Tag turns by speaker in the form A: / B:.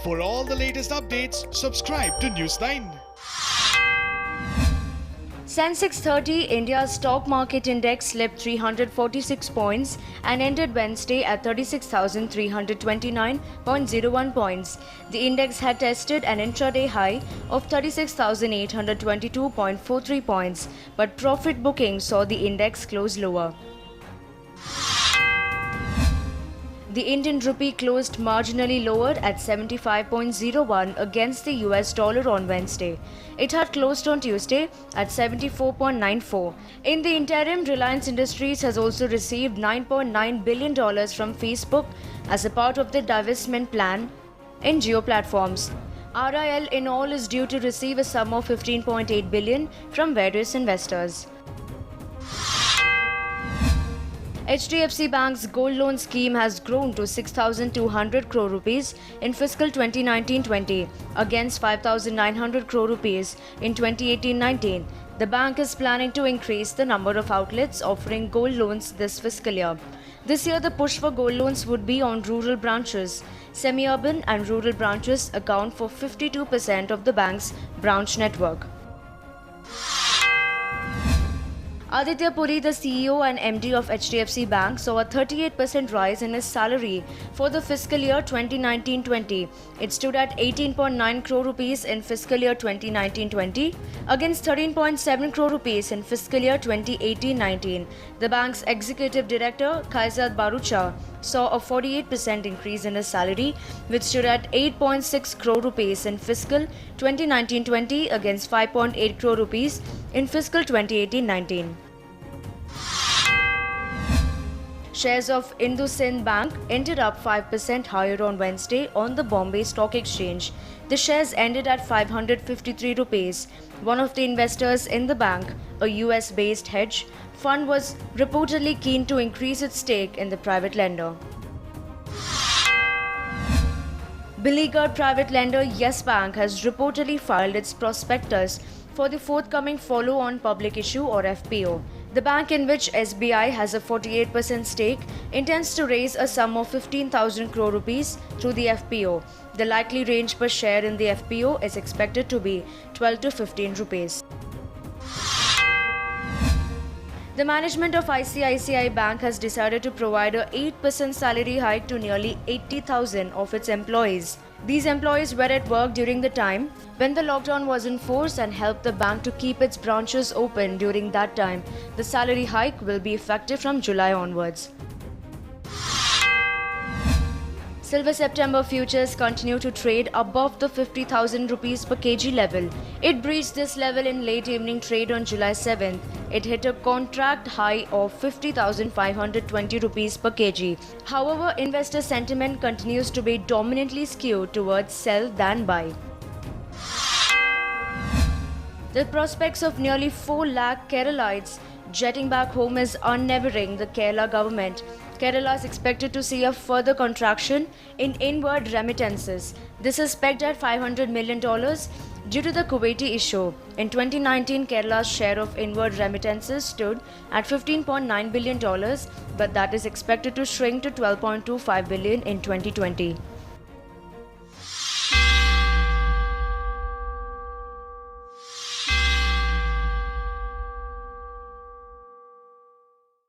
A: For all the latest updates, subscribe to News9.
B: Sensex 30, India's stock market index slipped 346 points and ended Wednesday at 36,329.01 points. The index had tested an intraday high of 36,822.43 points, but profit booking saw the index close lower. The Indian rupee closed marginally lower at 75.01 against the US dollar on Wednesday. It had closed on Tuesday at 74.94. In the interim, Reliance Industries has also received $9.9 billion from Facebook as a part of the divestment plan in Jio Platforms. RIL in all is due to receive a sum of $15.8 billion from various investors. HDFC Bank's gold loan scheme has grown to 6,200 crore rupees in fiscal 2019-20 against 5,900 crore rupees in 2018-19. The bank is planning to increase the number of outlets offering gold loans this fiscal year. This year, the push for gold loans would be on rural branches. Semi-urban and rural branches account for 52% of the bank's branch network. Aditya Puri, the CEO and MD of HDFC Bank, saw a 38% rise in his salary for the fiscal year 2019-20. It stood at 18.9 crore rupees in fiscal year 2019-20 against 13.7 crore rupees in fiscal year 2018-19. The bank's executive director, Kaizad Barucha, saw a 48% increase in his salary, which stood at 8.6 crore rupees in fiscal 2019-20 against 5.8 crore rupees in fiscal 2018-19. Shares of IndusInd Bank ended up 5% higher on Wednesday on the Bombay Stock Exchange. The shares ended at 553 rupees. One of the investors in the bank, a US-based hedge fund, was reportedly keen to increase its stake in the private lender. Beleaguered private lender Yes Bank has reportedly filed its prospectus for the forthcoming follow-on public issue or FPO. The bank, in which SBI has a 48% stake, intends to raise a sum of 15,000 crore rupees through the FPO. The likely range per share in the FPO is expected to be 12 to 15 rupees. The management of ICICI Bank has decided to provide a 8% salary hike to nearly 80,000 of its employees. These employees were at work during the time when the lockdown was in force and helped the bank to keep its branches open during that time. The salary hike will be effective from July onwards. Silver September futures continue to trade above the 50,000 rupees per kg level. It breached this level in late evening trade on July 7th. It hit a contract high of 50,520 rupees per kg. However, investor sentiment continues to be dominantly skewed towards sell than buy. The prospects of nearly 4 lakh Keralites jetting back home is unnerving the Kerala government. Kerala is expected to see a further contraction in inward remittances. This is pegged at $500 million due to the Kuwaiti issue. In 2019, Kerala's share of inward remittances stood at $15.9 billion, but that is expected to shrink to $12.25 billion in 2020.